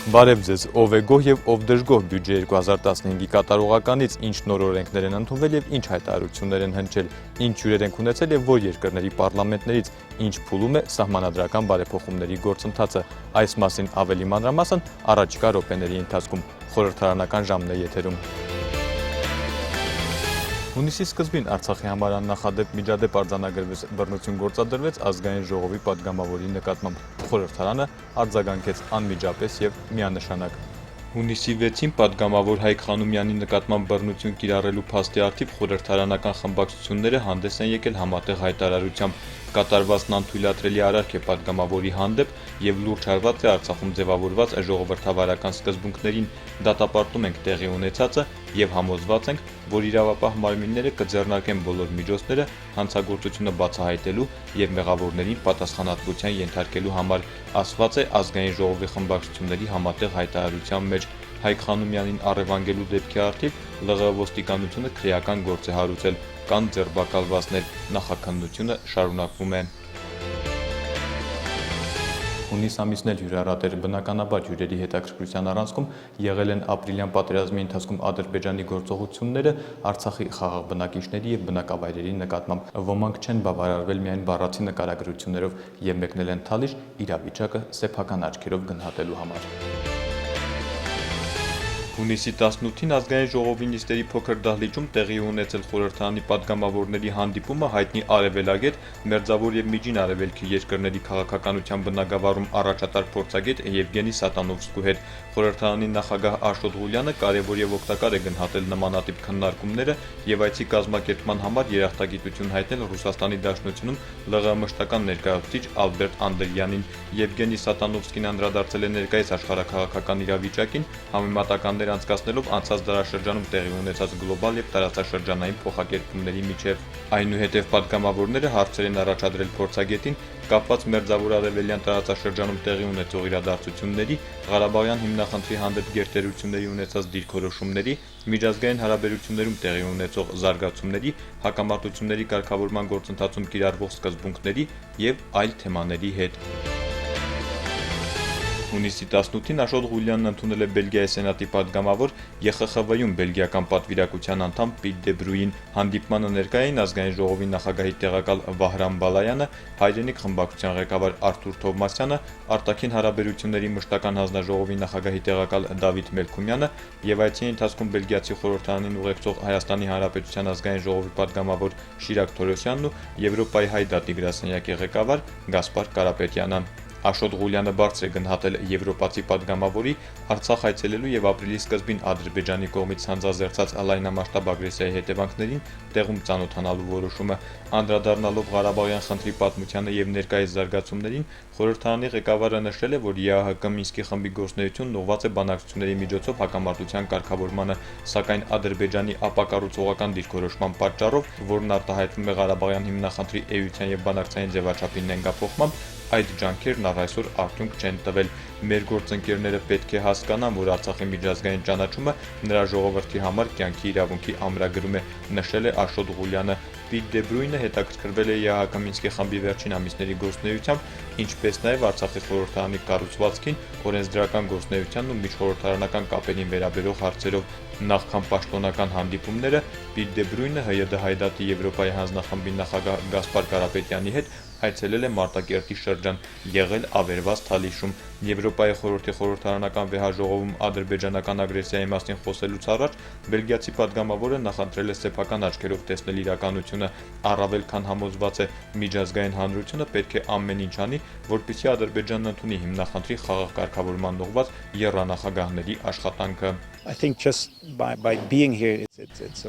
Բարև ձեզ, ով է գոհ և ով դժգոհ բյուջե 2015-ի կատարողականից, ինչ նոր օրենքներ են ընդունվել և ինչ հայտարարություններ են հնչել, ինչ հյուրեր ենք ունեցել և որ երկրների պարլամենտներից, ինչ փուլում է սահմանադրական բարեփոխումների գործընթացը, այս մասին ավելի մանրամասն առաջիկա րոպեների ընթացքում, խորհրդարանական ժամն է եթերում։ Հունիսի սկզբին Արցախի համար աննախադեպ միջադեպ արձանագրվեց, բռնություն գործադրվեց ազգային ժողովի պատգամավորի նկատմամբ, խորհրդարանը արձագանքեց անմիջապես և միանշանակ։ Հունիսի 6-ին պատգամավոր Հայկ Խանոմյանի նկատմամբ բռնություն կիրառելու փաստի առթիվ խորհրդարանական խմբակցությունները հանդես են եկել համատեղ հայտարարությամբ։ Կատարվածն անթույլատրելի արարք է պատգամավորի հանդեպ և լուրջ հարված է Արցախում ձևավորված ժողովրդավարական սկզբունքներին, դատապարտում ենք տեղի ունեցածը և համոզված ենք, որ իրավապահ մարմինները կձեռնարկեն բոլոր միջոցները հանցագործությունը բացահայտելու և մեղավորներին պատասխանատվության ենթարկելու համար, ասված է ազգային ժողովի խմբակցությունների համատեղ հայտարարության մեջ։ Հայկ Խանոմյանին առևանգելու դեպքի առթիվ ԼՂՀ ոստիկանությունը քրեական գործ է հարուցել, կան ձերբակալվածներ, նախաքննությունը շարունակվում է։ Հունիս ամիսն էլ հյուրառատ էր, բնականաբար հյուրերի հետաքրքրության առանցքում եղել են ապրիլյան պատերազմի ընթացքում Ադրբեջանի գործողությունները Արցախի խաղաղ բնակիչների և բնակավայրերի նկատմամբ։ Ոմանք չեն բավարարվել միայն բառացի նկարագրություններով և մեկնել են Թալիշ իրավիճակը սեփական աչքերով գնահատելու համար։ Հունիսի 18-ին ազգային ժողովի նիստերի փոքր դահլիճում տեղի ունեցել խորհրդարանի պատգամավորների հանդիպումը հայտնի արևելագետ, մերձավոր և միջին արևելքի երկրների քաղաքականության բնագավառում առաջատար փորձագետ Եվգենի Սատանովսկու հետ։ Խորհրդարանի նախագահ Աշոտ Ղուլյանը կարևոր և օգտակար է գնահատել նմանատիպ քննարկումները և այցի կազմակերպման համար երախտագիտություն հայտնել Ռուսաստանի Դաշնությունում ԼՂՀ մշտական ներկայացուցիչ Ալբերտ Անդրեյանին։ Եվգենի Սատանովսկին անդրադարձել է ներկայիս աշխարհաքաղաքական իրավիճակին, համեմատականներ անցկացնելով անցած դարաշրջանում տեղի ունեցած գլոբալ և տարածաշրջանային փոխակերպումների միջև։ Այնուհետև պատգամավորները հարցեր են առաջադրել փորձագետին կապված մերձավոր արևելյան տարածաշրջանում տեղի ունեցող իրադարձությունների, Ղարաբաղյան հիմնախնդրի հանդեպ գերտերությունների ունեցած դիրքորոշումների, միջազգային հարաբերություններում տեղի ունեցող զարգացումների, հակամարտությունների կարգավորման գործընթացում կիրառվող սկզբունքների և այլ թեմաների հետ։ Հունիսի 18-ին Աշոտ Ղուլյանն ընդունել է Բելգիայի սենատի պատգամավոր, ԵԽԽՎ-ում բելգիական պատվիրակության անդամ Պիտ դե Բրույին։ Հանդիպմանը ներկա էին ազգային ժողովի նախագահի տեղակալ Վահրամ Բալայանը, Հայրենիք խմբակցության ղեկավար Արթուր Թովմասյանը, Արտաքին հարաբերությունների մշտական հանձնաժողովի նախագահի տեղակալ Դավիթ Մելքումյանը և այցի ընթացքում բելգիացի խորհրդարանին ուղեկցող Հայաստանի Հանրապետության ազգային ժողովի պատգամավոր Շիրակ Թորոսյանն ու Եվրոպայի հայ դատի գրասենյակի ղեկավար Գասպար Կարապետյանը։ Աշոտ Ղուլյանը բարձր է գնահատել եվրոպացի պատգամավորի Արցախ այցելելու և ապրիլի սկզբին Ադրբեջանի կողմից ցանցազերծած լայնամասշտաբ ագրեսիայի հետևանքներին տեղում ծանոթանալու որոշումը։ Անդրադառնալով Ղարաբաղյան խնդրի պատմությանը և ներկայիս զարգացումներին, խորհրդարանի ղեկավարը նշել է, որ ԵԱՀԿ Մինսկի խմբի գործունեությունն ուղղված է բանակցությունների միջոցով հակամարտության կարգավորմանը, սակայն Ադրբեջանի ապակառուցողական դիրքորոշման պատճառով, որն արտահայտվում է Ղարաբաղյան հիմնախնդրի էության և բանակցային ձևաչափի նենգափոխմամբ, այդ ջանքերն առ այսօր արդյունք չեն տվել։ Մեր գործընկերները պետք է հասկանան, որ Արցախի միջազգային ճանաչումը նրա ժողովրդի համար կյանքի իրավունքի ամրագրում է, նշել է Աշոտ Ղուլյանը։ Պիտ դե Բրույնը հետաքրքրվել է ԵԱՀԿ Մինսկի խմբի վերջին ամիսների գործունեությամբ, ինչպես նաև Արցախի խորհրդարանի կառուցվածքին, օրենսդրական գործունեությանն ու միջխորհրդարանական կապերին վերաբերող հարցերով։ Նախքան պաշտոնական հանդիպումները Պիտ դե Բրույնը ՀՅԴ հայ դատի Եվրոպայի հանձնախմբի նախագահ Գասպար Կարապետյանի հետ այցելել է Մարտակերտի շրջան, եղել ավերված Թալիշում։ Եվրոպայի խորհրդի խորհրդարանական վեհաժողովում ադրբեջանական ագրեսիայի մասին խոսելուց առաջ բելգիացի պատգամավորը նախընտրել է սեփական աչքերով տեսնել իրականությունը, առավել քան համոզված է միջազգային հանրությունը պետք է ամեն ինչ անի, որպեսզի Ադրբեջանն ընդունի հիմնախնդրի խաղաղ կարգավորման ուղղված եռանախագահների աշխատանքը։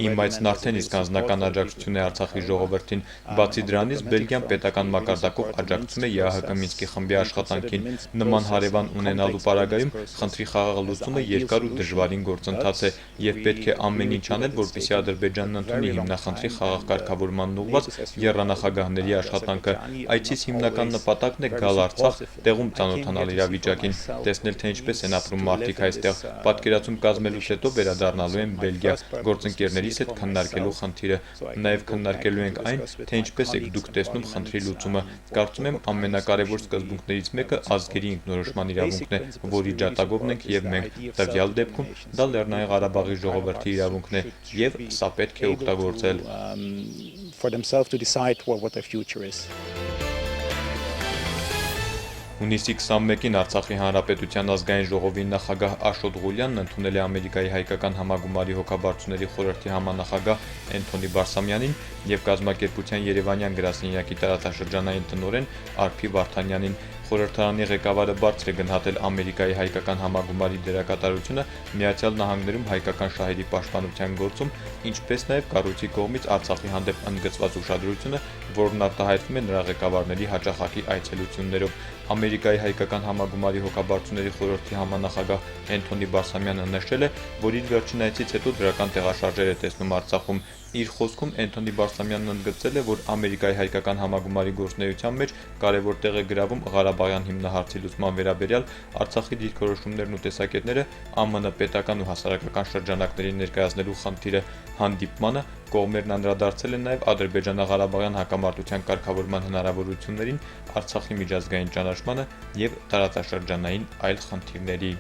Իմ այցն արդեն իսկ անձնական աջակցություն է Արցախի ժողովրդին։ Բացի դրանից, Բելգիան պետական մակարդակով աջակցում է ԵԱՀԿ Մինսկի խմբի աշխատանքին։ Նման հարևան ունենալու պարագայում խնդրի խաղաղ լուծումը երկար ու դժվարին գործընթաց է և պետք է ամեն ինչ անել, որպեսզի Ադրբեջանն ընդունի հիմնախնդրի խաղաղ կարգավորմանն ուղղված եռանախագահների աշխատանքը։ Այցից հիմնական նպատակն է գալ Արցախ, տեղում ծանոթանալ իրավիճակին, տեսնել թե ինչպես են ապրում մարդիկ այստեղ, պատկերացում կազմել լուծելուց հետո վերադառնալու են Բելգիա գործընկերներիս հետ քննարկելու խնդիրը։ Նաև քննարկելու ենք այն, թե ինչպես եք դուք տեսնում խնդրի լուծումը։ Կարծում եմ ամենակարևոր սկզբունքներից մեկը ազգերի ինքնորոշման իրավունքն է, որի ջատագովն ենք եւ մենք։ Տվյալ դեպքում դա Լեռնային Ղարաբաղի ժողովրդի իրավունքն է եւ սա պետք է օգտագործել։ Հունիսի 21-ին Արցախի Հանրապետության ազգային ժողովի նախագահ Աշոտ Ղուլյանն ընդունել է Ամերիկայի հայկական համագումարի հոգաբարձուների խորհրդի համանախագահ Էնթոնի Բարսամյանին եւ կազմակերպության Երևանյան գրասենյակի տարածաշրջանային տնօրեն Արփի Վարդանյանին։ Խորհրդարանի ղեկավարը բարձր է գնահատել Ամերիկայի հայկական համագումարի դերակատարությունը Միացյալ Նահանգներում հայկական շահերի պաշտպանության գործում, ինչպես նաև կառույցի կողմից Արցախի հանդեպ ընդգծված ուշադրությունը, որն արտահայտվում է նրա ղեկավարների հաճախակի այցելություններով։ Ամերիկայի հայկական համագումարի հոգաբարձուների խորհրդի համանախագահ Էնթոնի Բարսամյանը նշել է, որ իր վերջին այցից հետո դրական տեղաշարժեր է տեսնում Արցախում։ Իր խոսքում Էնթոնի Բարսամյանն ընդգծել է, որ Ամերիկայի հայկական համագումարի գործունեության մեջ կարևոր տեղ է գրավում Ղարաբաղյան հիմնահարցի լուծման վերաբերյալ Արցախի դիրքորոշումներն ու տեսակետները ԱՄՆ պետական ու հասարակական շրջանակների ներկայացնելու խնդիրը։ Հանդիպմանը կողմերն անդրադարձել են նաև Ադրբեջանա-Ղարաբաղյան հակամարտության կարգավորման հնարավորություններին, Արցախի միջազգային ճանաչմանը եւ տարածաշրջանային այլ խնդիրների։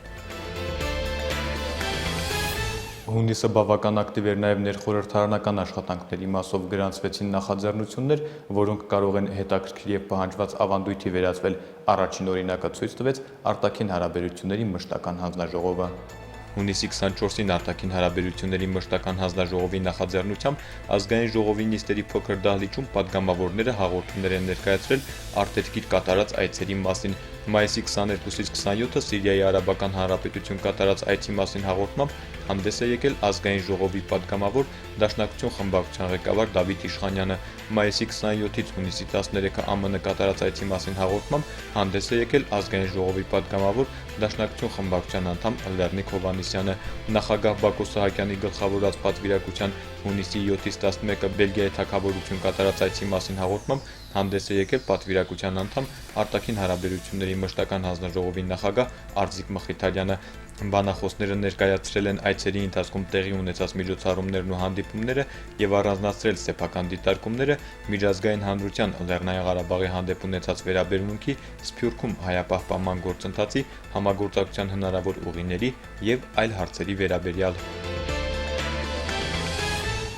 Հունիսը բավական ակտիվ էր նաև ներխորհրդարանական աշխատանքների մասով գրանցվեցին նախաձեռնություններ, որոնք կարող են հետաքրքիր եւ պահանջված ավանդույթի վերածվել։ Առաջին օրինակը ցույց տվեց արտաքին հարաբերությունների մշտական հանձնաժողովը։ Հունիսի 24-ին արտաքին հարաբերությունների մշտական հանձնաժողովի նախաձեռնությամբ ազգային ժողովի նիստերի փոքր դահլիճում падգամավորները հաղորդումներ են ներկայացրել արտերկիր կատարած այցերի մասին։ Մայիսի 22-ից 27-ը Սիրիայի Արաբական Հանրապետություն կատարած այցի մասին հաղորդմամբ հանդես է եկել ազգային ժողովի падգամավոր Դաշնակցություն խմբակցության ղեկավար Դավիթ Իշխանյանը։ Մայիսի 27-ից հունիսի 13-ը ԱՄՆ կատարած այցի մասին հաղորդմամբ հանդես է եկել ազգային ժողովի падգամավոր Դաշնակցություն խմբակցության անդամ Լեռնիկ Հովհաննիսյանը։ Նախագահ Բակո Սահակյանի գլխավորած պատվիրակության հունիսի 7-ից 11-ը Բելգիայի թագավորություն կատարած այցի մասին հաղորդմամբ հանդես է եկել պատվիրակության անդամ արտաքին հարաբերությունների մշտական հանձնաժողովի նախագահ Արձիկ Մխիթարյանը։ Բանախոսները ներկայացրել են այցերի ընթացքում տեղի ունեցած միջոցառումներն ու հանդիպումները եւ առանձնացրել սեփական դիտարկումները միջազգային հանրության Լեռնային Ղարաբաղի հանդեպ ունեցած վերաբերմունքի, Սփյուռքում հայապահպանման գործընթացի, համագործակցության հնարավոր ուղիների եւ այլ հարցերի վերաբերյալ։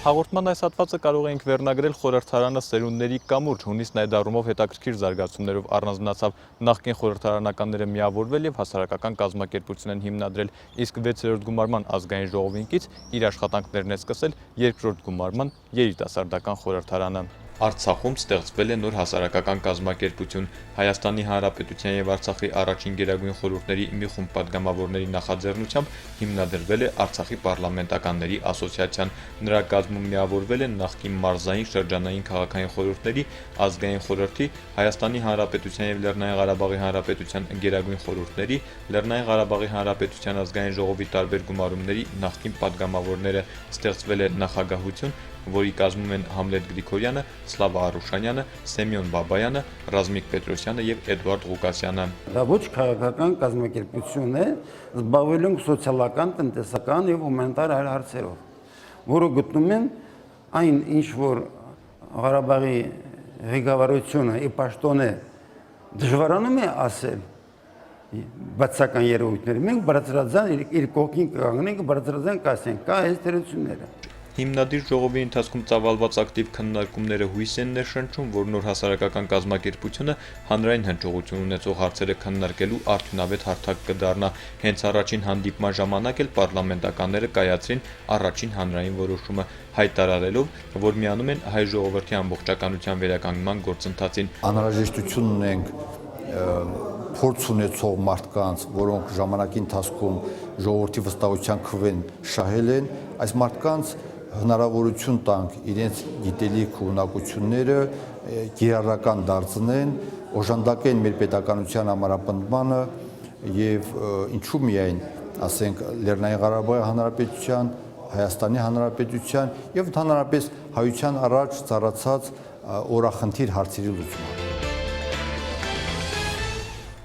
Հաղորդման այս հատվածը կարող ենք վերնագրել խորհրդարանը սերունդների կամուրջ։ Հունիսն այդ առումով հետաքրքիր զարգացումներով առանձնացավ։ Նախկին խորհրդարանականները միավորվել եւ հասարակական կազմակերպություն են հիմնադրել, իսկ 6-րդ գումարման ազգային ժողովինքից իր աշխատանքներն է սկսել 2-րդ գումարման երիտասարդական խորհրդարանը։ Արցախում ստեղծվել է նոր հասարակական կազմակերպություն։ Հայաստանի Հանրապետության եւ Արցախի առաջին գերագույն խորհուրդների մի խումբ падգամավորների նախաձեռնությամբ հիմնադրվել է Արցախի պարլամենտականների ասոցիացիան։ Նրա կազմում միավորվել են նախկին մարզային շրջանային քաղաքային խորհուրդների, ազգային խորհրդի, Հայաստանի Հանրապետության եւ Լեռնային Ղարաբաղի Հանրապետության գերագույն խորհուրդների, Լեռնային Ղարաբաղի Հանրապետության ազգային ժողովի տարբեր գումարումների նախկին падգամավորները։ Ստեղծվել է նախագահություն, որի կազմում են Համլետ Գրիգորյանը, Սլավա Արուշանյանը, Սեմյոն Բաբայանը, Ռազմիկ Պետրոսյանը եւ Էդվարդ Ղուկասյանը։ Դա ոչ քաղաքական կազմակերպություն է, զբաղվելու սոցիալական, տնտեսական եւ հումանիտար այլ հարցերով, որը գտնում են այն ինչ որ Ղարաբաղի ղեկավարությունը ի պաշտոնե դժվարանում է ասել բացական երևույթները։ Մենք բարձրաձայն իր կողքին կանգնենք, բարձրաձայն կասենք, կա այս դերությունները։ Հիմնադիր ժողովի ընթացքում ծավալված ակտիվ քննարկումները հույս են ներշնչում, որ նոր հասարակական կազմակերպությունը հանրային հնչողություն ունեցող հարցերը քննարկելու արդյունավետ հարթակ կդառնա։ Հենց առաջին հանդիպման ժամանակ էլ պարլամենտականները կայացրին առաջին հանրային որոշումը, հայտարարելով, որ միանում են հայ ժողովրդի ամբողջականության վերականգնման գործընթացին։ Անհրաժեշտություն ունենք փորձ ունեցող մարդկանց, որոնք ժամանակի ընթացքում ժողովրդի վստահության քվեն շահել են, այս մարդկանց հնարավորություն տանք իրենց գիտելիք ու ունակությունները կիրառական դարձնեն, օժանդակեն մեր պետականության համապնդմանը եւ ինչու միայն, ասենք, Լեռնային Ղարաբաղի Հանրապետության, Հայաստանի Հանրապետության եւ ընդհանրապես հայության առաջ ծառացած օրախնդիր հարցերի լուծումը։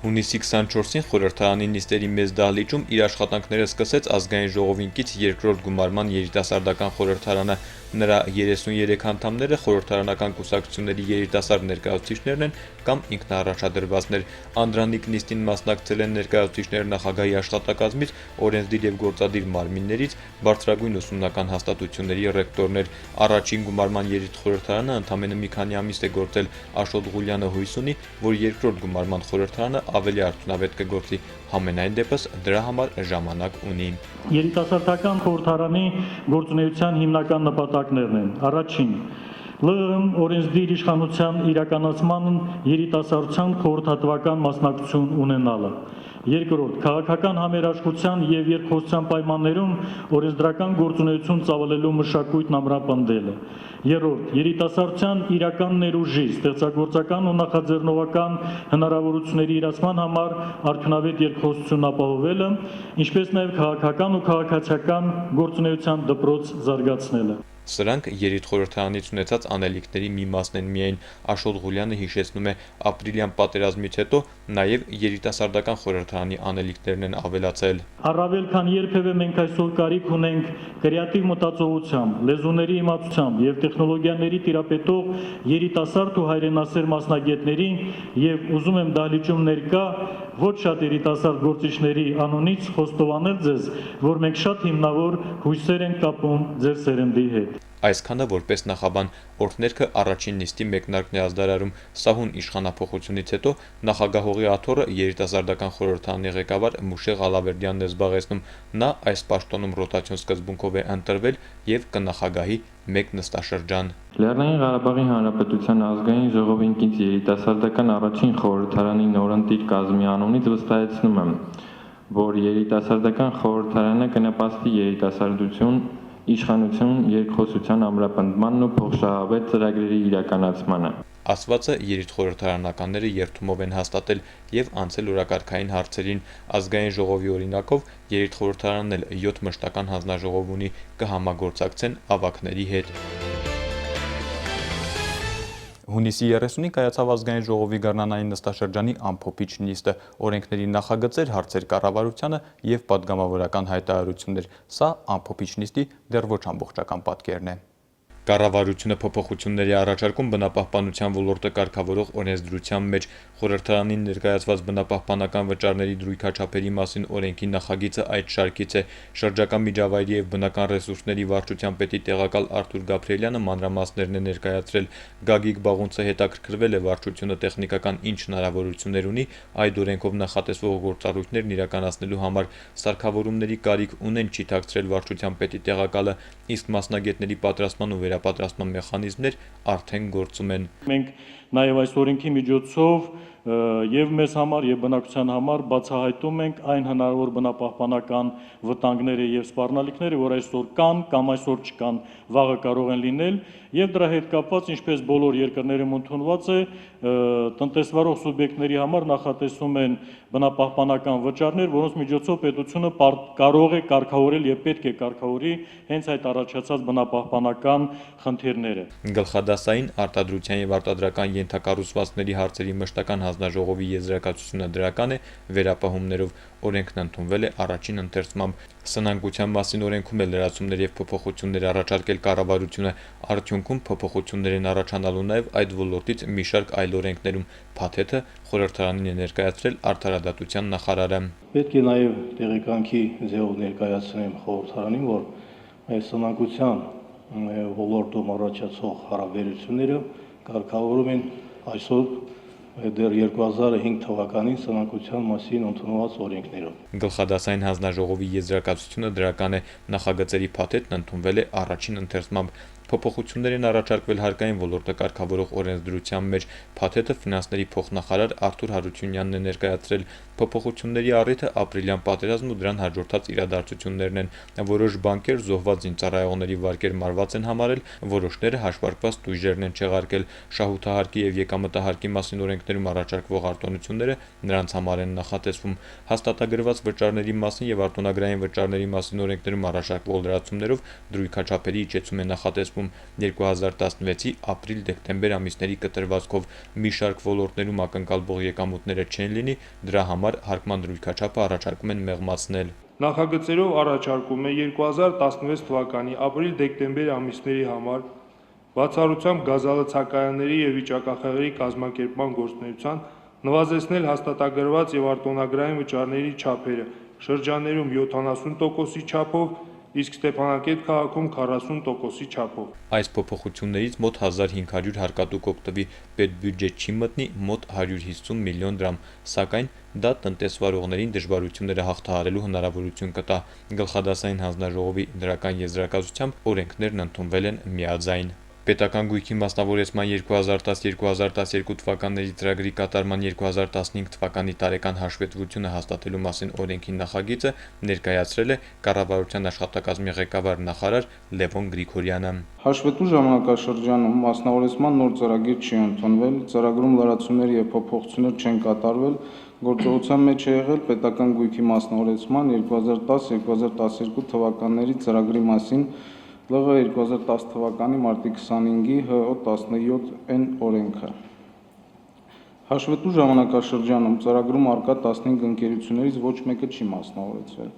Հունիսի 24-ին խորհրդարանի նիստերի մեծ դահլիճում իր աշխատանքները սկսեց ազգային ժողովին կից երկրորդ գումարման երիտասարդական խորհրդարանը։ Նրա 33 անդամները խորհրդարանական կուսակցությունների երիտասարդ ներկայացուցիչներն են կամ ինքնաառաջադրվածներ։ Անդրանիկ նիստին մասնակցել են ներկայացուցիչներ նախագահի աշխատակազմից, օրենսդիր եւ գործադիր մարմիններից, բարձրագույն ուսումնական հաստատությունների ռեկտորներ։ Առաջին գումարման երիտխորհրդարանը ընդամենը մի քանի ամիս է գործել։ Աշոտ Ղուլյանը հույս ունի, որ երկրորդ գումարման խորհրդարանը ավելի արդյունավետ կգործի, համենայն դեպս դրա համար ժամանակ ունի։ Երիտասարդական խորհրդարանի գործունեության հիմնական նպատակներն են. Առաջին, ԼՂՀ օրենսդիր իշխանության իրականացման երիտասարդության խորհրդատվական մասնակցություն ունենալը։ Երկրորդ, քաղաքական համերաշխության եւ երկխոսության պայմաններում օրենսդրական գործունեություն ծավալելու մշակույթն ամրապնդելը։ Երրորդ, երիտասարդության իրական ներուժի, ստեղծագործական ու նախաձեռնողական հնարավորությունների իրացման համար արդյունավետ երկխոսություն ապահովելը, ինչպես նաև քաղաքական ու քաղաքացիական գործունեության դպրոց զարգացնելը։ Սրանք երիտխորհրդարանից ունեցած անելիքների մի մասն են միայն։ Աշոտ Ղուլյանը հիշեցնում է, ապրիլյան պատերազմից հետո նաև երիտասարդական խորհրդարանի անելիքներն են ավելացել։ Առավել քան երբևէ մենք այսօր կարիք ունենք կրեատիվ մտածողությամբ, լեզուների իմացությամբ եւ տեխնոլոգիաների տիրապետող երիտասարդ ու հայրենասեր մասնագետների եւ ուզում եմ դահլիճում ներկա ոչ շատ երիտասարդ գործիչների անունից խոստովանել ձեզ, որ մենք շատ հիմնավոր հույսեր ենք կապում ձեր սերնդի հետ։ Այսքանը որպես նախաբան օրհներգը առաջին նիստի մեկնարկն է ազդարարում։ Սահուն իշխանափոխությունից հետո նախագահողի աթոռը երիտասարդական խորհրդարանի ղեկավար Մուշե Ղալավերդյանն է զբաղեցնում։ Նա այս պաշտոնում ռոտացիոն սկզբունքով է ընտրվել եւ կնախագահի մեկ նստաշրջան։ Լեռնային Ղարաբաղի Հանրապետության ազգային ժողովին կից երիտասարդական առաջին խորհրդարանի նորընտիր կազմի անունից վստահեցնում եմ, որ երիտասարդական խորհրդարանը կնպաստի երիտասարդություն, իշխանություն, երկխոսության ամրապնդմանն ու փոխշահավետ ծրագրերի իրականացմանը։ Ասվածը երիտխորհրդարանականները երթումով են հաստատել եւ անցել օրակարգային հարցերին։ Ազգային ժողովի օրինակով երիտխորհրդարանն էլ 7 մշտական հանձնաժողով ունի, կհամագործակցեն ավագների հետ։ Հունիսի 30-ին կայացավ ազգային ժողովի գարնանային նստաշրջանի ամփոփիչ նիստը, օրենքների նախագծեր, հարցեր կառավարությանը եւ պատգամավորական հայտարարություններ։ Սա ամփոփիչ նիստի դեռ ոչ ամբողջական պատկերն է։ Կառավարությունը փոփոխությունների առաջարկում բնապահպանության ոլորտը կարգավորող օրենսդրության մեջ խորհրդարանին ներկայացված բնապահպանական վճարների դրույքաչափերի մասին օրենքի նախագիծը այդ շարքից է։ Շրջակա միջավայրի եւ բնական ռեսուրսների վարչության պետի տեղակալ Արթուր Գաբրիելյանը մանրամասներն է ներկայացրել։ Գագիկ Բաղունցը հետաքրքրվել է վարչությունը տեխնիկական ինչ հնարավորություններ ունի այդ օրենքով նախատեսվող գործառույթներն իրականացնելու համար։ Սարքավորումների կարիք ունեն չի թաքցրել վարչության պետի տեղակալը, իսկ մասնագետների պատրաստման ու վերապատրաստման մեխանիզմներ արդեն գործում են։ Մենք նաև այս օրենքի միջոցով եւ մեզ համար եւ բնակչության համար բացահայտում ենք այն հնարավոր բնապահպանական վտանգները եւ սպառնալիքները, որ այսօր կան կամ այսօր չկան, վաղը կարող են լինել, եւ դրա հետ կապված, ինչպես բոլոր երկրներում ընդունված է, տնտեսվարող սուբյեկտների համար նախատեսվում են բնապահպանական վճարներ, որոնց միջոցով պետությունը կարող է կարգավորել եւ պետք է կարգավորի հենց այդ առաջացած բնապահպանական խնդիրները։ Գլխադասային արտադրության եւ արտադրական ենթակառուցվածքների հարցերի մշտական հանձնաժողովի եզրակացությունը դրական է վերապահումներով։ Օրենքն ընդունվել է առաջին ընթերցմամբ։ Սնանկության մասին օրենքում է լրացումներ եւ փոփոխություններ առաջարկել կառավարությունը։ Արդյունքում փոփոխություններ են առաջանալու նաեւ այդ ոլորտից մի շարք այլ օրենքներում։ Փաթեթը խորհրդարանին է ներկայացրել արդարադատության նախարարը։ Պետք է նաեւ տեղեկանքի ձևով ներկայացնեմ խորհրդարանին, որ այս սնանկության ոլորտում առաջացող հարաբերությունները կարգավորում են այսօր դեռ 2005 թվականին սնանկության մասին ընդունված օրենքներով։ Գլխադասային հանձնաժողովի եզրակացությունը դրական է, նախագծերի փաթեթն ընդունվել է առաջին ընթերցմամբ։ Փոփոխություններ են առաջարկվել հարկային ոլորտը կարգավորող օրենսդրության մեջ։ Փաթեթը ֆինանսների փոխնախարար Արթուր Հարությունյանն է ներկայացրել։ Փոփոխությունների առիթը ապրիլյան պատերազմն ու դրան հաջորդած իրադարձություններն են։ Որոշ բանկեր զոհված զինծառայողների վարկեր մարված են համարել, որոշները հաշվարկված տույժերն են չեղարկել։ Շահութահարկի եւ եկամտահարկի մասին օրենքներում առաջարկվող արտոնությունները նրանց համար են նախատեսվում։ Հաստատագրված վճարների մասին եւ արտոնագրային վճարների մասին օրենքներում առաջարկվող լրացումներով դրույքաչափերի իջեցում է նախատեսվում։ ընթացքում 2016-ի ապրիլ-դեկտեմբեր ամիսների կտրվածքով մի շարք ոլորտներում ակնկալվող եկամուտները չեն լինի, դրա համար հարկման դրույքաչափը առաջարկում են մեղմացնել։ Նախագծերով առաջարկում է 2016 թվականի ապրիլ-դեկտեմբեր ամիսների համար բացառությամբ գազալցակայանների եւ վիճակախաղերի կազմակերպման գործունեության նվազեցնել հաստատագրված եւ արտոնագրային վճարների չափերը շրջաններում 70%-ի չափով, իսկ Ստեփանակերտ քաղաքում 40%-ի չափով։ Այս փոփոխություններից մոտ 1500 հարկատուկ օգտվի, պետբյուջե չի մտնի մոտ 150 միլիոն դրամ, սակայն դա տնտեսվարողներին դժվարությունները հաղթահարելու հնարավորություն կտա։ Գլխադասային հանձնաժողովի դրական եզրակացությամբ օրենքներն ընդունվել են միաձայն։ Պետական գույքի մասնավորեցման 2010-2012 թվականների ծրագրի կատարման 2015 թվականի տարեկան հաշվետվությունը հաստատելու մասին օրենքի նախագիծը ներկայացրել է կառավարության աշխատակազմի ղեկավար նախարար Լևոն Գրիգորյանը։ Հաշվետու ժամանակաշրջանում մասնավորեցման նոր ծրագիր չի ընդունվել, ծրագրում լրացումներ եւ փոփոխություններ չեն կատարվել, գործողության մեջ է եղել պետական գույքի մասնավորեցման 2010-2012 թվականների ծրագրի մասին ԼՂ 2010 թվականի մարտի 25-ի ՀՕ17N օրենքը։ Հաշվետու ժամանակաշրջանում ծրագրում արկա 15 ընկերություններից ոչ մեկը չի մասնավորեցվել,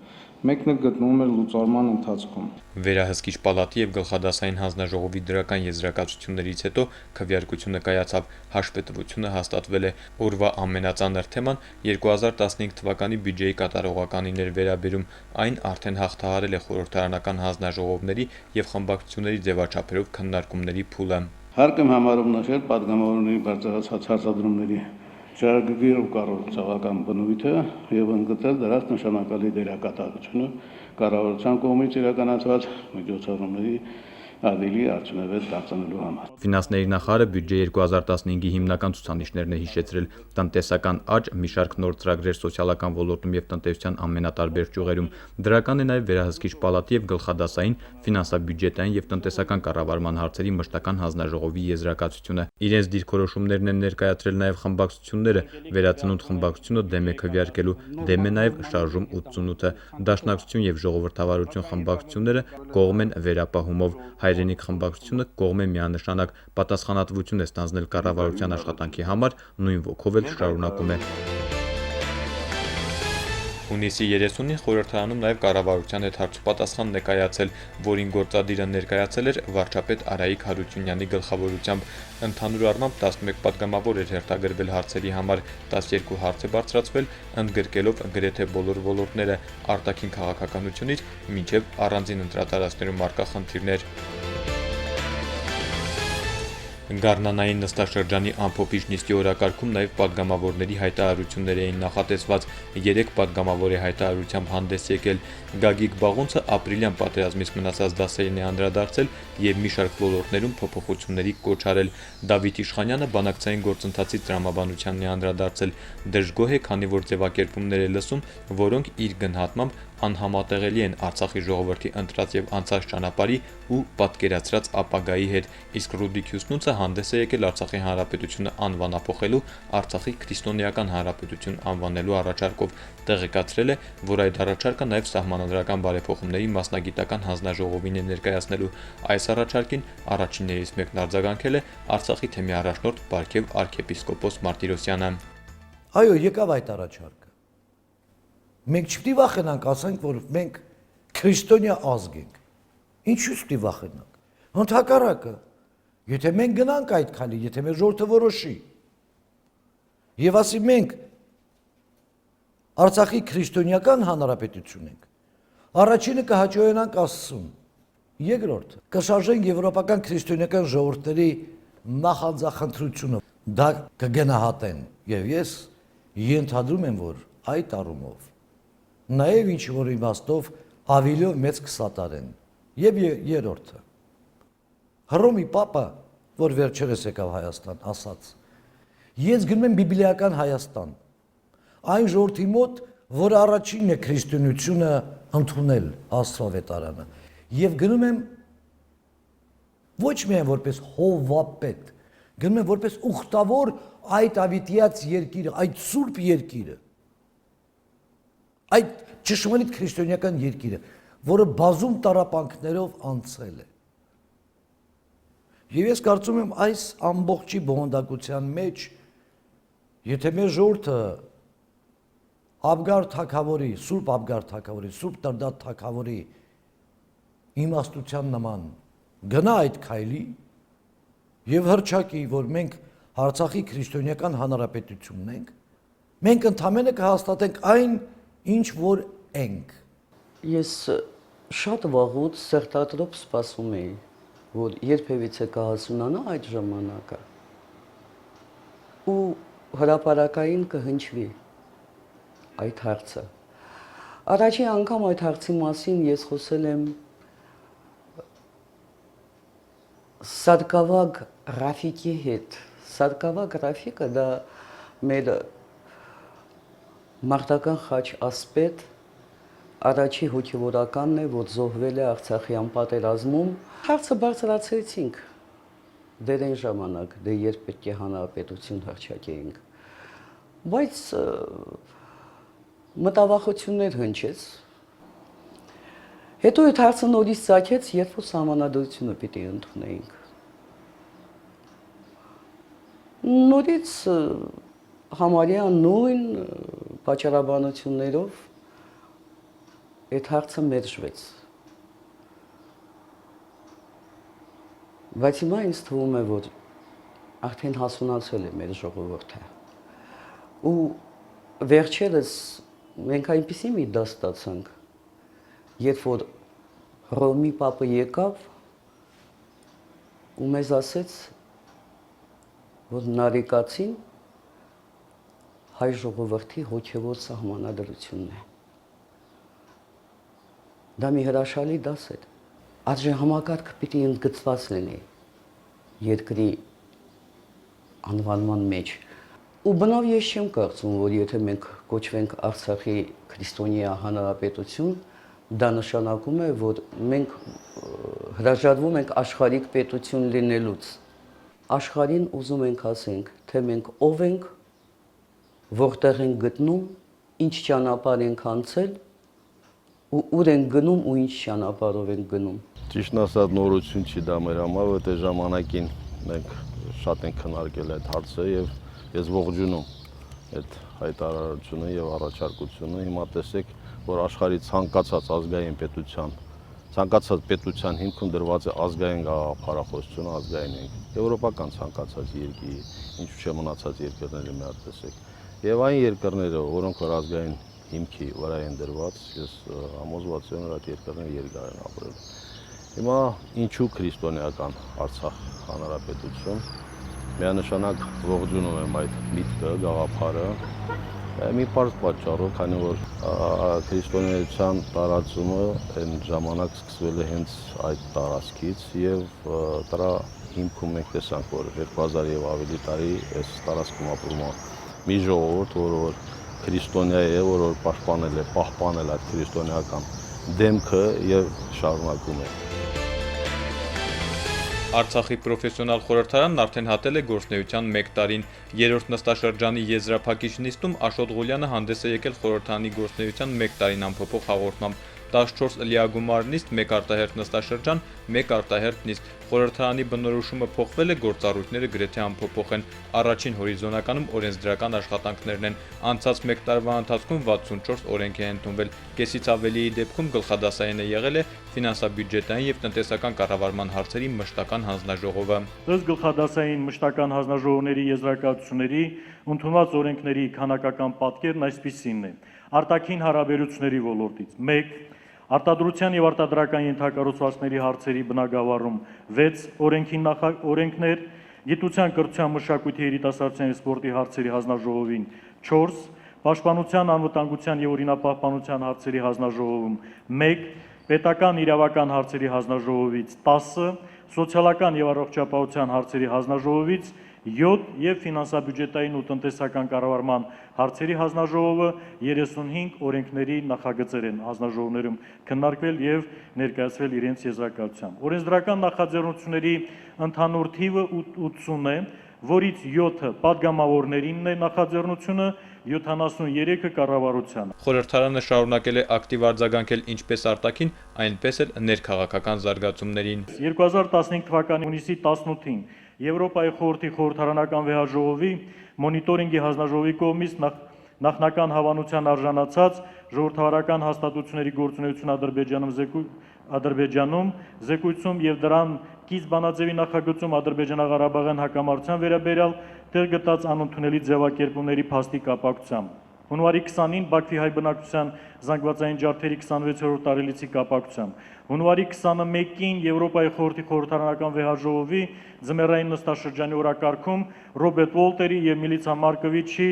մեկն էլ գտնվում էր լուծարման ընթացքում։ Վերահսկիչ պալատի եւ գլխադասային հանձնաժողովի դրական եզրակացություններից հետո քվեարկությունը կայացավ, հաշվետվությունը հաստատվել է։ Օրվա ամենածանր թեման 2015 թվականի բյուջեի կատարողականին էր վերաբերում, այն արդեն հաղթահարել է խորհրդարանական հանձնաժողովների եւ խմբակցությունների ձևաչափերով քննարկումների փուլը։ Հարկ եմ համարում նշել պատգամավորների բարձրացած հարցադրումների շարունակելով կառավարության բնույթը եւ ընդգծել դրանց նշանակալի դերակատարությունը կառավարության կողմից իրականացված միջոցառումների ադելի արդյունավետ դարձնելու համար։ Ֆինանսների նախարարը բյուջե 2015-ի հիմնական ցուցանիշներն է հիշեցրել՝ տնտեսական աճ, մի շարք նոր ծրագրեր սոցիալական ոլորտում եւ տնտեսության ամենատարբեր ճյուղերում։ Դրական է նաեւ վերահսկիչ պալատի եւ գլխադասային ֆինանսա-բյուջետային եւ տնտեսական կառավարման հարցերի մշտական հանձնաժողովի եզրակացությունը։ Իրենց դիրքորոշումներն են ներկայացրել նաեւ խմբակցությունները, Վերածնունդ խմբակցությունը դեմ է քվեարկելու, դեմ է նաեւ Շարժում 88-ը, Դաշնակցություն եւ Ժողովրդավարություն խմբակցությունները կողմ են վերապահումով, Հայրենիք խմբակցությունը կողմ է միանշանակ, պատասխանատվություն է ստանձնել կառավարության աշխատանքի համար, նույն ոգով էլ շարունակում է։ Հունիսի 30-ին խորհրդարանում նաև կառավարության հետ հարցուպատասխան ներկայացել, որին գործադիրը ներկայացել էր վարչապետ Արայիկ Հարությունյանի գլխավորությամբ։ Ընդհանուր առմամբ 11 պատգամավոր էր հերթագրվել հարցերի համար, 12 հարց է բարձրացվել, ընդգրկելով գրեթե բոլոր ոլորտները՝ արտաքին քաղաքականությունից մինչև առանձին ընտրատարածքներում առկա խնդիրներ։ Գառնանային նստաշրջանի ամփոփիչ նիստի օրակարգում նաև պատգամավորների հայտարարություններ էին նախատեսված։ 3 պատգամավոր է հայտարարությամբ հանդես եկել։ Գագիկ Բաղունցը ապրիլյան պատերազմից մնացած դասերին է անդրադարձել եւ մի շարք ոլորտներում փոփոխությունների կոչ արել։ Դավիթ Իշխանյանը բանակցային գործընթացի տրամաբանությանն է անդրադարձել։ Դժգոհ է, քանի որ ձևակերպումներ է լսում, որոնք իր գնահատմամբ անհամատեղելի են Արցախի ժողովրդի ընտրած եւ անցած ճանապարհի ու պատկերացրած ապագայի հետ, իսկ Ռուդիկ Հյուսնուցը հանդես է եկել Արցախի հանրապետությունը անվանափոխելու Արցախի քրիստոնեական հանրապետություն անվանելու առաջարկով, տեղեկացրել է, որ այդ առաջարկը նաեւ սահմանադրական բարեփոխումների մասնագիտական հանձնաժողովին է ներկայացնելու։ Այս առաջարկին առաջիններից մեկն արձագանքել է Արցախի թեմի առաջնորդ Բարքև arczepiskopos Martirosyan-ը։ Այո, եկավ այդ առաջարկը։ Մենք չպետք է վախենանք, ասենք, որ մենք քրիստոնյա ազգ ենք։ Ինչու՞ պետք է վախենանք։ Հակառակը, եթե մենք գնանք այդ քայլի, եթե մեր ժողովուրդը որոշի, եւ ասի մենք Արցախի քրիստոնեական հանրապետություն ենք, առաջինը կհաջողանանք Աստծուն, երկրորդը կշարժենք եվրոպական քրիստոնեական ժողովուրդների նախանձախնդրությունը, դա կգնահատեն, եւ ես ենթադրում եմ, որ այդ առումով նաև ինչ որ իմաստով ավելիով մեծ կսատարեն։ Եվ երրորդը Հռոմի Պապը, որ վերջերս եկավ Հայաստան, ասաց. Ես գնում եմ բիբլիական Հայաստան, այն ժողովրդի մոտ, որ առաջինն է քրիստոնեությունը ընդունել Աստծավետարանը, եւ գնում եմ ոչ միայն որպես հովվապետ, գնում եմ որպես ուխտավոր այդ ավիտիած երկիրը, այդ սուրբ երկիրը, այդ ճշմարիտ քրիստոնեական երկիրը, որը բազում տառապանքներով անցել է։ Եվ ես կարծում եմ այս ամբողջի բովանդակության մեջ, եթե մեր ժողովուրդը Աբգար թագավորի, Սուրբ Աբգար թագավորի, Սուրբ Տրդատ թագավորի իմաստության նման գնա այդ քայլի եւ հրճակի, որ մենք Արցախի քրիստոնեական հանրապետությունն ենք, մենք ընդհանրապես կհաստատենք այն, ինչ որ ենք։ Ես շատ վաղուց սերտատրոպ սպասում էի, որ երբևիցե կհասունանա այդ ժամանակը ու հրապարակային կհնչվի այդ հարցը։ Առաջին անգամ այդ հարցի մասին ես խոսել եմ Սարգսակ Ռաֆիկի հետ։ Սարգսակ Ռաֆիկը դա մեր մարտական խաչ ասպետ առաջի հոգևորականն է, որ զոհվել է Արցախյան պատերազմում։ Հարցը բարձրացրեցինք դեր այն ժամանակ, դե երբ պետք է հանրապետություն հռչակեինք։ Բայց մտավախություններ հնչեց։ Հետո այդ հարցը նորից ծագեց, երբ որ սահմանադրությունը պիտի ընդունեինք։ Նորից համարյա նույն պատճառաբանություններով այդ հարցը մերժվեց։ Բայց հիմա ինձ թվում է, որ արդեն հասունացել է մեր ժողովուրդը։ Ու վերջերս մենք այնպիսի մի դաս ստացանք, երբ որ Հռոմի պապը եկավ ու մեզ ասեց, որ Նարեկացին հայ ժողովրդի հոգևոր սահմանադրությունն է։ Դա մի հրաշալի դաս է։ Արժեհամակարգը պիտի ընդգծված լինի երկրի անվանման մեջ։ Ու բնավ ես չեմ կարծում, որ եթե մենք կոչվենք Արցախի քրիստոնյա հանրապետություն, դա նշանակում է, որ մենք հրաժարվում ենք աշխարհիկ պետություն լինելուց։ Աշխարհին ուզում ենք ասենք, թե մենք ով ենք, որտեղ ենք գտնում, ինչ ճանապարհ ենք անցել ու ուր ենք գնում ու ինչ ճանապարհով ենք գնում։ Ճիշտն ասած նորություն չի դա մեր համար, որտեղ ժամանակին մենք շատ ենք քննարկել այդ հարցը եւ ես ողջունում այդ հայտարարությունը եւ առաջարկությունը։ Հիմա տեսեք, որ աշխարհի ցանկացած ազգային պետության հիմքում դրված է ազգային գաղափարախոսությունը, ազգային ենք։ Եվրոպական ցանկացած երկրի, ինչու՞ չէ մնացած երկրների մի հատ տեսեք։ Եվ այն երկրները, որոնք որ ազգային հիմքի վրա են դրված, ես համոզված եմ, որ այդ երկրները երկար են ապրել։ Հիմա ինչու քրիստոնեական Արցախ հանրապետություն, միանշանակ ողջունում եմ այդ միտքը, գաղափարը, մի պարզ պատճառով, քանի որ քրիստոնեության տարածումը այն ժամանակ սկսվել է հենց այդ տարածքից եւ դրա հիմքում մենք տեսանք, որ 2000 եւ ավելի տարի այս տարածքում ապրում է մի ժողովուրդ, որ քրիստոնյա է, որ պահպանել այդ քրիստոնեական դեմքը եւ շարունակում է։ Արցախի պրոֆեսիոնալ խորհրդարանն արդեն հատել է գործունեության 1 տարին։ Երրորդ նստաշրջանի եզրափակիչ նիստում Աշոտ Ղուլյանը հանդես է եկել խորհրդարանի գործունեության 1 տարին ամփոփող հաղորդմամբ։ 14 լիագումար նիստ, 1 արտահերթ նստաշրջան, 1 արտահերթ նիստ։ Խորհրդարանի բնորոշումը փոխվել է, գործառույթները գրեթե ամփոփող են։ Առաջին հորիզոնականում օրենսդրական աշխատանքներն են։ Անցած 1 տարվա ընթացքում 64 օրենք է ընդունվել։ Կեսից ավելիի դեպքում գլխադասային է եղել է ֆինանսա-բյուջետային եւ տնտեսական կառավարման հարցերի մշտական հանձնաժողովը։ Ըստ գլխադասային մշտական հանձնաժողովների եզրակացությունների ընդունված օրենքների քանակական պատկերն այսպիսինն է. արտաքին հարաբերությունների ոլորտից 1 արտադրության եւ արտադրական ենթակառուցվածքների հարցերի բնագավառում 6 օրենքներ, գիտության, կրթության, մշակույթի, երիտասարդության եւ սպորտի հարցերի հանձնաժողովին 4 պաշտպանության, անվտանգության եւ օրինապահպանության հարցերի հանձնաժողովում 1 պետական իրավական հարցերի հանձնաժողովից 10 սոցիալական եւ առողջապահության հարցերի հանձնաժողովից 7 եւ ֆինանսա-բյուջետային ու տնտեսական կառավարման հարցերի հանձնաժողովը 35 օրենքների նախագծեր են հանձնաժողովներում քննարկվել եւ ներկայացվել իրենց եզրակացությամբ։ Օրենսդրական նախաձեռնությունների ընդհանուր թիվը 80 է, որից 7-ը падգամավորներին է նախաձեռնությունը, 73-ը կառավարությանը։ Խորհրդարանը շարունակել է ակտիվ արձագանքել ինչպես արտաքին, այնպես էլ ներքաղաքական զարգացումներին։ 2015 թվականի հունիսի 18-ին Եվրոպայի խորհրդի խորհրդարանական վեհաժողովի մոնիտորինգի հանձնաժողովի կողմից նախնական հավանության արժանացած ժողովրդավարական հաստատությունների գործունեություն Ադրբեջանում զեկույցում եւ դրան կից բանաձևի նախագծում Ադրբեջանա-Ղարաբաղյան հակամարտության վերաբերյալ տեղ գտած անընդունելի ձևակերպումների փաստի կապակցությամբ։ Հունվարի 20-ին Բաքվի հայ բնակչության զանգվածային ջարդերի 26-րդ տարելիցի կապակցությամբ, հունվարի 21-ին Եվրոպայի խորհրդի խորհրդարանական վեհաժողովի ձմեռային նստաշրջանի օրակարգում Ռոբերտ Վոլտերի եւ Միլիցա Մարկովիչի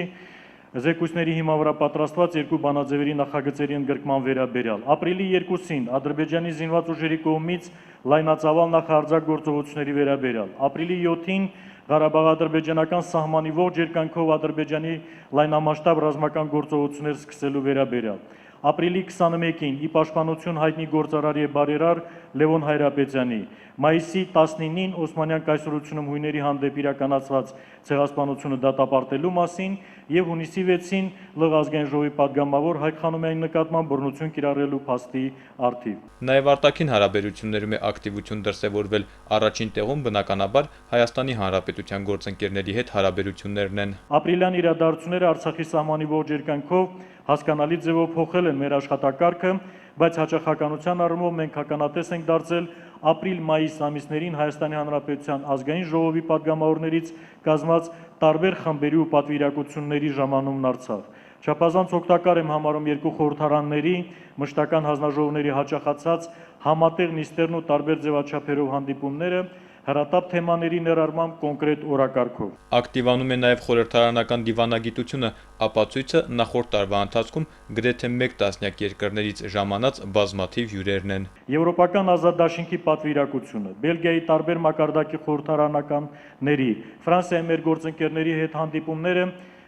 զեկույցների հիման վրա պատրաստված երկու բանաձևերի նախագծերի ընդգրկման վերաբերյալ։ Ապրիլի 2-ին Ադրբեջանի զինված ուժերի կողմից լայնածավալ նախահարձակ գործողությունների վերաբերյալ։ Ապրիլի 7-ին Ղարաբաղ-ադրբեջանական սահմանի ողջ երկայնքով Ադրբեջանի լայնամասշտաբ ռազմական գործողություններ սկսելու վերաբերյալ։ Ապրիլի 21-ին ի պաշտպանություն հայտնի գործարար եւ բարերար Լևոն Հայրապետյանի, մայիսի 19-ին Օսմանյան կայսրությունում հույների հանդեպ իրականացված ցեղասպանությունը դատապարտելու մասին եւ հունիսի 6-ին ԼՂ ազգային ժողովի падգամավոր Հայկ Խանոմյանի նկատմամբ բռնություն կիրառելու փաստի առթիվ։ Նաև արտաքին հարաբերություններում է ակտիվություն դրսևորվել, առաջին տեղում բնականաբար Հայաստանի Հանրապետության գործընկերների հետ հարաբերություններն են։ Ապրիլյան իրադարձությունները Արցախի սահմանի ողջ երկայնքով հասկանալի ձևով փոխել են մեր աշխատակարգը, բայց հաճախականության առումով մենք հականատես ենք դարձել ապրիլ-մայիս ամիսներին Հայաստանի Հանրապետության ազգային ժողովի падգամավորներից կազմած տարբեր խմբերի ու պատվիրակությունների ժամանումն Արցախ։ Չափազանց օգտակար եմ համարում երկու խորհրդարանների մշտական հանձնաժողովների հաճախացած համատեղ նիստերն ու տարբեր ձևաչափերով հանդիպումները հրատապ թեմաների ներառմամբ կոնկրետ օրակարգով։ Ակտիվանում է նաև խորհրդարանական դիվանագիտությունը, ապացույցը նախորդ տարվա ընթացքում գրեթե 1 տասնյակ երկրներից ժամանած բազմաթիվ հյուրերն են։ Եվրոպական ազատ դաշինքի պատվիրակությունը, Բելգիայի տարբեր մակարդակի խորհրդարանականների, Ֆրանսիայի մեր գործընկերների հետ հանդիպումները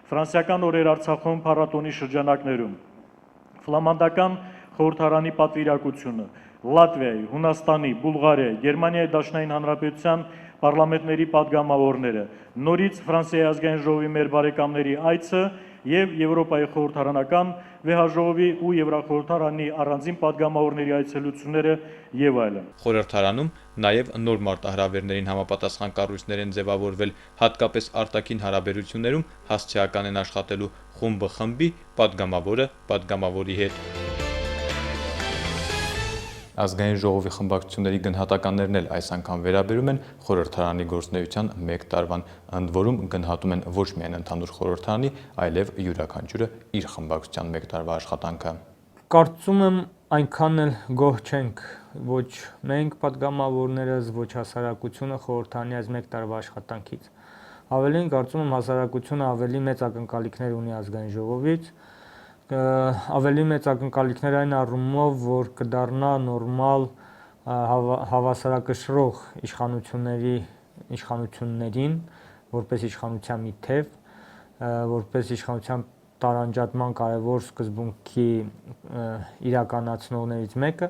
ֆրանսիական օրեր Արցախում փառատոնի շրջանակներում, ֆլամանդական խորհրդարանի պատվիրակությունը, Լատվիայի, Հունաստանի, Բուլղարիայի, Գերմանիայի Դաշնային Հանրապետության պարլամենտների падգամավորները, նորից Ֆրանսիայի ազգային ժողովի մեր բարեկամների այցը եւ Եվրոպայի խորհրդարանական վեհաժողովի ու Եվրախորհրդարանի առանձին падգամավորների այցելությունները եւ այլն։ Խորհրդարանում նաև նոր մարտահրավերներին համապատասխան կառույցներ են ձևավորվել, հատկապես արտաքին հարաբերություններում հասցեական են աշխատելու խումբը խմբի, падգամավորը падգամավորի հետ։ Ազգային ժողովի խմբակցությունների գնահատականներն էլ այս անգամ վերաբերում են խորհրդարանի գործունեության 1 տարվան, ընդ որում գնահատում են ոչ միայն ընդհանուր խորհրդարանի, այլև յուրաքանչյուրը իր խմբակցության 1 տարվա աշխատանքը։ Կարծում եմ այնքան էլ գոհ չենք ոչ մենք падգամավորներս, ոչ հասարակությունը խորհրդարանի այս 1 տարվա աշխատանքից։ Ավելին կարծում եմ հասարակությունը ավելի մեծ ակնկալիքներ ունի ազգային ժողովից, ավելի մեծ ակնկալիքներ այն առումով, որ կդառնա նորմալ հավասարակշռող իշխանություններին, որպես իշխանության մի թև, որպես իշխանության տարանջատման կարևոր սկզբունքի իրականացնողներից մեկը։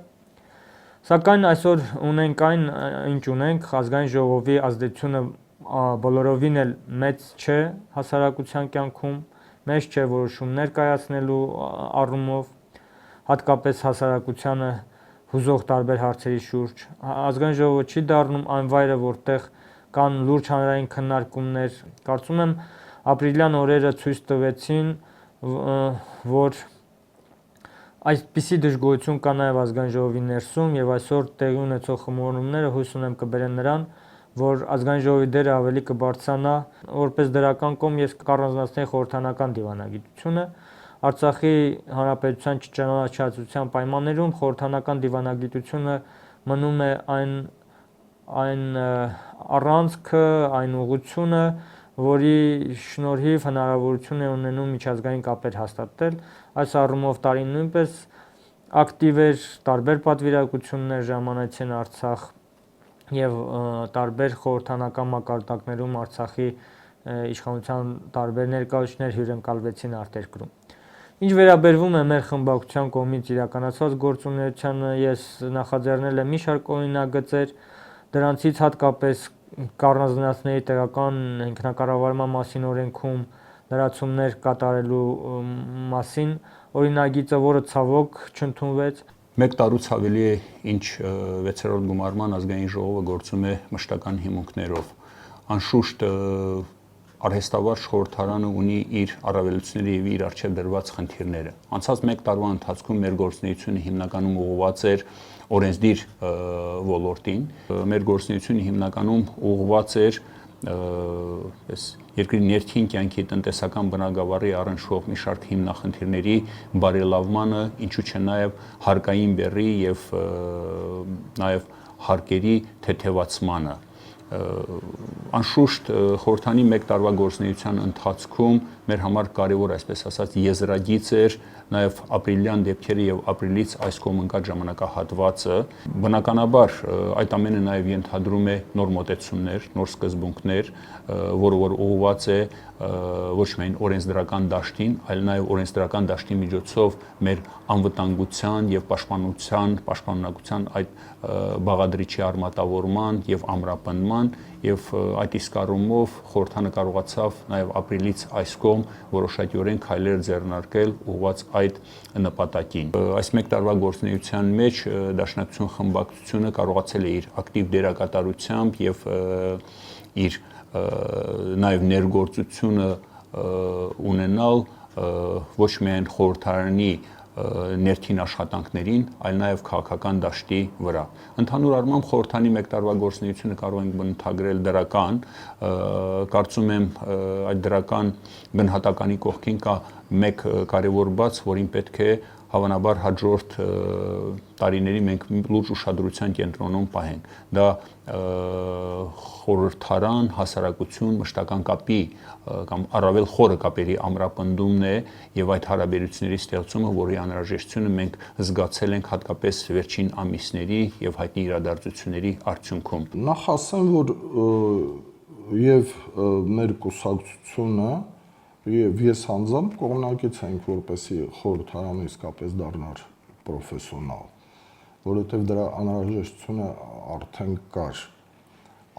Սակայն այսօր ունենք այն, ինչ ունենք, ազգային ժողովի ազդեցությունը բոլորովին էլ մեծ չէ հասարակության կյանքում, մեծ չէ որոշումներ կայացնելու առումով, հատկապես հասարակությանը հուզող տարբեր հարցերի շուրջ։ Ազգային ժողովը չի դառնում այն վայրը, որտեղ կան լուրջ հանրային քննարկումներ։ Կարծում եմ ապրիլյան օրերը ցույց տվեցին, որ այսպիսի դժգոհություն կա նաև ազգային ժողովի ներսում եւ այսօր տեղի ունեցող խմորումները հույս ունեմ կբերեն նրան, որ ազգային ժողովի դերը ավելի կբարձրանա, որպես դրական կողմ ես կառանձնացնեի խորհրդարանական դիվանագիտությունը, Արցախի հանրապետության չճանաչվածության պայմաններում խորհրդարանական դիվանագիտությունը մնում է այն առանցքը, այն ուղղությունը, որի շնորհիվ հնարավորություն է ունենում միջազգային կապեր հաստատել, այս առումով տարին նույնպես ակտիվ էր, տարբեր պատվիրակություններ ժամանեցին Արցախ եւ տարբեր խորհրդարանական մակարդակներում Արցախի իշխանության տարբեր ներկայացուցիչներ հյուրընկալվեցին արտերկրում։ Ինչ վերաբերվում է մեր խմբակցության կողմից իրականացված գործունեությանը, ես նախաձեռնել եմ մի շարք օրինագծեր, դրանցից հատկապես կառնազնացների տեղական ինքնակառավարման մասին օրենքում լրացումներ կատարելու մասին օրինագիծը, որը ցավոք չընդունվեց։ Մեկ տարուց ավելի է ինչ 6-րդ գումարման ազգային ժողովը գործում է մշտական հիմունքներով։ Անշուշտ արհեստավարժ խորհրդարանը ունի իր առավելությունները եւ իր առջեւ դրված խնդիրները։ Անցած մեկ տարվա ընթացքում մեր գործունեությունը հիմնականում ուղղված էր օրենսդիր ոլորտին։ Մեր գործունեությունը հիմնականում ուղղված էր այս երկրի ներքին կյանքի տնտեսական բնագավառի առնչվող մի շարք հիմնախնդիրների բարելավմանը, ինչու չէ նաև հարկային բեռի եւ նաև հարկերի թեթևացմանը։ Անշուշտ խորհրդանի մեկ տարվա գործունեության ընթացքում մեր համար կարևոր, այսպես ասած, եզրագիծ էր նաև ապրիլյան դեպքերը եւ ապրիլից այս կողմ ընկած ժամանակահատվածը։ Բնականաբար այդ ամենը նաև ենթադրում է նոր մոտեցումներ, նոր սկզբունքներ, որը որ ուղղված է ոչ միայն օրենսդրական դաշտին, այլ նաև օրենսդրական դաշտի միջոցով մեր անվտանգության եւ պաշտպանունակության այդ բաղադրիչի արմատավորման եւ ամրապնդման եւ այդ իսկ առումով խորհրդանը կարողացավ նաեւ ապրիլից այս կողմ որոշակիորեն քայլեր ձեռնարկել ուղղված այդ նպատակին։ Այս մեկ տարվա գործունեության մեջ Դաշնակցություն խմբակցությունը կարողացել է իր ակտիվ դերակատարությամբ եւ իր նաեւ ներգործությունը ունենալ ոչ միայն խորհրդարանի ներքին աշխատանքներին, այլ նաև քաղաքական դաշտի վրա։ Ընդհանուր առմամբ խորհրդանի մեկ տարվա գործունեությունը կարող ենք բնութագրել դրական, կարծում եմ այդ դրական գնահատականի կողքին կա մեկ կարևոր բաց, որին պետք է հավանաբար հաջորդ տարիների մենք լուրջ ուշադրության կենտրոնում պահենք։ Դա խորհրդարան, հասարակություն, մշտական կապի կամ առավել խորը կապերի ամրապնդումն է եւ այդ հարաբերությունների ստեղծումը, որի անհրաժեշտությունը մենք զգացել ենք հատկապես վերջին ամիսների եւ հայտնի իրադարձությունների արդյունքում։ Նախ ասեմ, որ եւ մեր կուսակցությունը եւ ես անձամբ կողմնակից ենք, որպեսի խորհրդարանը իսկապես դառնար պրոֆեսիոնալ, որովհետեւ դրա անհրաժեշտությունը արդեն կար։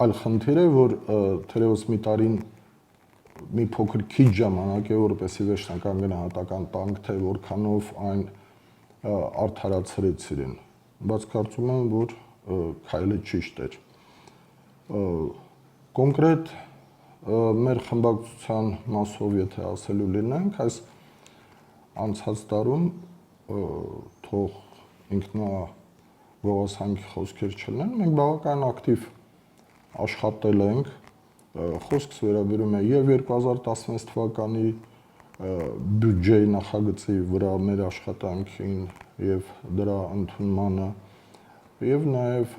Այլ խնդիր է, որ թերևս մի տարին մի փոքր քիչ ժամանակ է, որպեսի վերջնական գնահատական տանք, թե որքանով այն արդարացրեց իրեն, բայց կարծում եմ, որ քայլը ճիշտ էր։ Կոնկրետ մեր խմբակցության մասով, եթե ասելու լինենք, այս անցած տարում թող ինքնաբողոսանքի խոսքեր չլինեն, մենք բավական ակտիվ աշխատել ենք, խոսքս վերաբերում է եւ 2016 թվականի բյուջեի նախագծի վրա մեր աշխատանքին եւ դրա ընդունմանը եւ նաեւ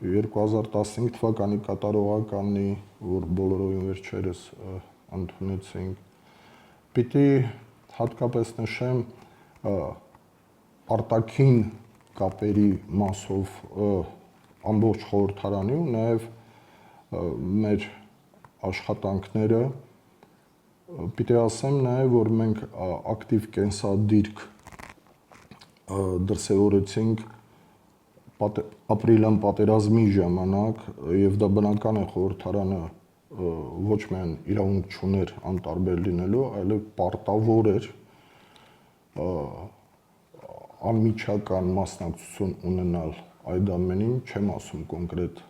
2015 թվականի կատարողականի, որ բոլորովին վերջերս ընդունեցինք, պիտի հատկապես նշեմ արտաքին կապերի մասով ամբողջ խորհրդարանի ու նաեւ մեր աշխատանքները, պիտի ասեմ նաեւ, որ մենք ակտիվ կենսադիրք դրսևորեցինք ապրիլյան պատերազմի ժամանակ եւ դա բնական է խորհրդարանը ոչ միայն իրավունք չուներ անտարբեր լինելու, այլև պարտավոր էր անմիջական մասնակցություն ունենալ այդ ամենին, չեմ ասում կոնկրետ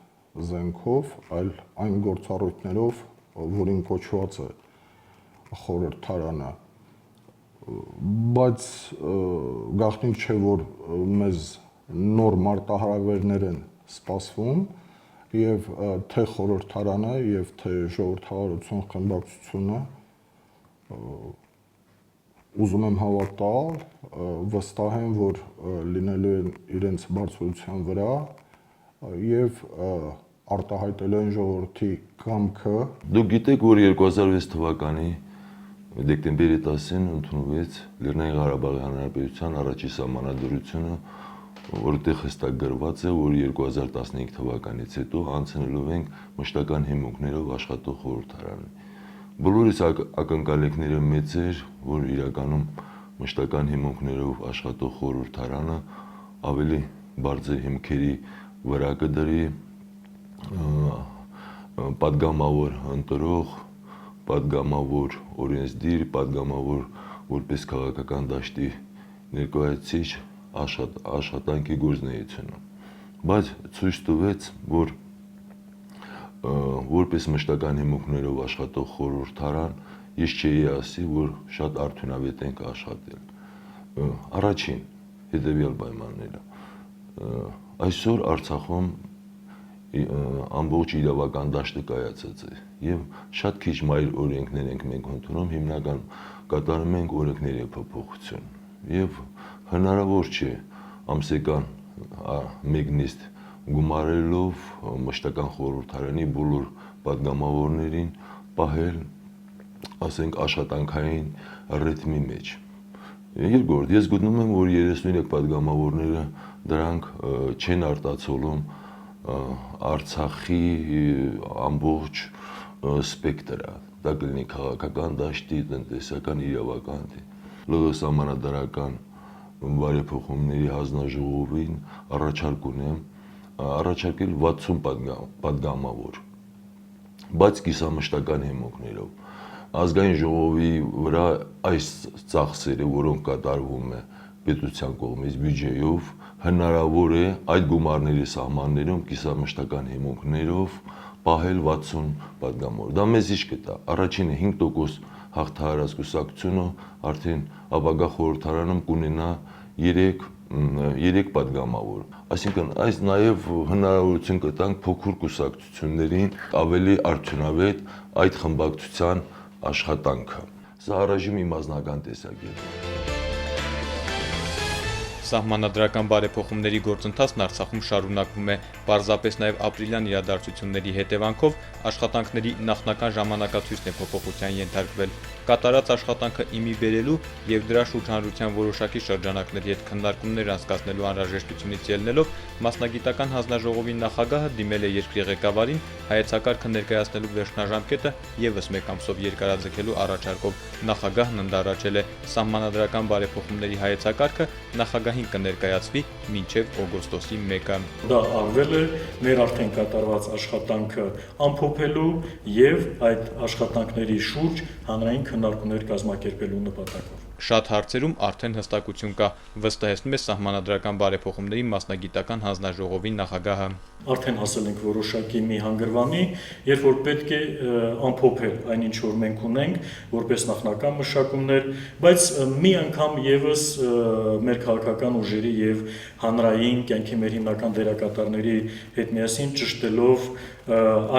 զենքով, այլ այն գործառույթներով, որին կոչված է խորհրդարանը, բայց գաղտնիք չէ, որ մեզ նոր մարտահրավերներ են սպասվում եւ թե խորհրդարանը եւ թե ժողովրդավարություն խմբակցությունը ուզում եմ հավատալ, վստահ եմ, որ լինելու են իրենց բարձրության վրա եւ արտահայտելու են ժողովրդի կամքը։ Դուք գիտեք, որ 2006 թվականի դեկտեմբերի 10-ին ընդունվեց Լեռնային Ղարաբաղի Հանրապետության առաջի սահմանադրությունը, որտեղ հստակ գրված է, որ 2015 թվականից հետո անցնելով ենք մշտական հիմունքներով աշխատող խորհրդարանի։ Բոլորիս ակնկալիքները մեծ էր, որ իրականում մշտական հիմունքներով աշխատող խորհրդարանը ավելի բարձր հիմքերի վրա կդրի падգամավոր ընտրող, падգամավոր օրենսդիր, падգամավոր որպես քաղաքական դաշտի ներկայացուցիչ աշխատանքի գործունեությունը։ Բայց ցույց տվեց, որ որպես մշտական հիմունքներով աշխատող խորհրդարան ես չէի ասի, որ շատ արդյունավետ ենք աշխատել։ Առաջին հետևյալ պայմանները։ Այսօր Արցախում ամբողջ իրավական դաշտը կայացած է եւ շատ քիչ մայր օրենքներ ենք մենք ընդունում, հիմնական կատարում ենք օրենքների փոփոխություն եւ հնարավոր չէ ամսական մեկ նիստ գումարելով մշտական խորհրդարանի բոլոր падգամավորներին պահել, ասենք, աշխատանքային ռիթմի մեջ։ Երկրորդ, ես գտնում եմ, որ 33 падգամավորները դրանք չեն արտացոլում Արցախի ամբողջ սպեկտրը, դա կլինի քաղաքական դաշտի, տնտեսական, իրավական, ԼՂ սահմանադրական բարեփոխումների հանձնաժողովին առաջարկ ունեմ առաջարկել 60 падգամավոր, բայց կիսամշտական հիմունքներով։ Ազգային ժողովի վրա այս ծախսերը, որոնք կատարվում է պետության կողմից բյուջեով, հնարավոր է այդ գումարների սահմաններում կիսամշտական հիմունքներով պահել 60 падգամավոր։ Դա մեզ ինչ կտա։ Առաջինը 5% հաղթահարած կուսակցությունը արդեն ապագա խորհրդարանում կունենա 3 падգամավոր։ Այսինքն այս նաև հնարավորություն կտանք փոքր կուսակցություններին ավելի արդյունավետ այդ խմբակցության աշխատանքը։ Սա առայժմ իմ անձնական տեսակետն է։ Սահմանադրական բարեփոխումների գործընթացն Արցախում շարունակվում է, պարզապես նաև ապրիլյան իրադարձությունների հետևանքով աշխատանքների նախնական ժամանակացույցն է փոփոխության ենթարկվել։ Կատարած աշխատանքը իմի բերելու եւ դրա շրջանառության որոշակի շրջանակների հետ քննարկումներ անցկացնելու անհրաժեշտությունից ելնելով մասնագիտական հանձնաժողովի նախագահը դիմել է երկրի ղեկավարին հայեցակարգը ներկայացնելու վերջնաժամկետը եւս մեկ ամսով երկարաձգելու առաջարկով։ Նախագահն ընդառաջել է սահմանադրական բարեփոխումների հայեցակարգը նախագահին կներկայացվի մինչև օգոստոսի 1-ը։ Դա արվել է մեր արդեն կատարված աշխատանքը ամփոփելու եւ այդ աշխատանքների շուրջ հանրային քննարկումներ կազմակերպելու նպատակով։ Շատ հարցերում արդեն հստակություն կա, վստահեցնում է սահմանադրական բարեփոխումների մասնագիտական հանձնաժողովի նախագահը։ Արդեն հասել ենք որոշակի մի հանգրվանի, երբ որ պետք է ամփոփել այն ինչ որ մենք ունենք որպես նախնական մշակումներ, բայց մի անգամ եւս մեր քաղաքական ուժերի եւ հանրային կյանքի մեր հիմնական դերակատարների հետ միասին ճշտելով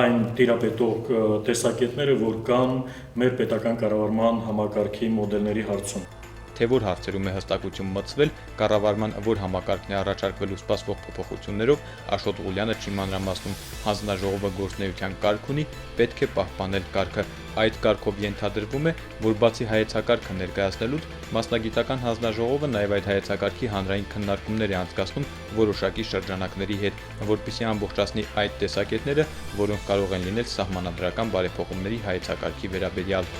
այն տիրապետող տեսակետները, որ կան մեր պետական կառավարման համակարգի մոդելների հարցում։ Թե որ հարցերում է հստակություն մտցվել, կառավարման որ համակարգն է առաջարկվելու սպասվող փոփոխություններով Աշոտ Ղուլյանը չի մանրամասնում, հանձնաժողովը գործնեայության կարգ ունի, պետք է պահպանել կարգը։ Այդ կարգով ենթադրվում է, որ բացի հայեցակարգը ներկայացնելուց, մասնագիտական հանձնաժողովը նաև այդ հայեցակարգի հանրային քննարկումներ է անցկացնում որոշակի շրջանակների հետ, որպեսզի ամբողջացնի այդ տեսակետները, որոնք կարող են լինել սահմանադրական բարեփոխումների հայեցակարգի վերաբերյալ։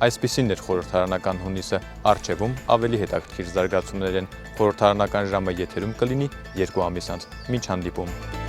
Այսպիսին էր խորհրդարանական հունիսը, առջևում ավելի հետաքրքիր զարգացումներ են, խորհրդարանական ժամը եթերում կլինի 2 ամիս անց, մինչ հանդիպում։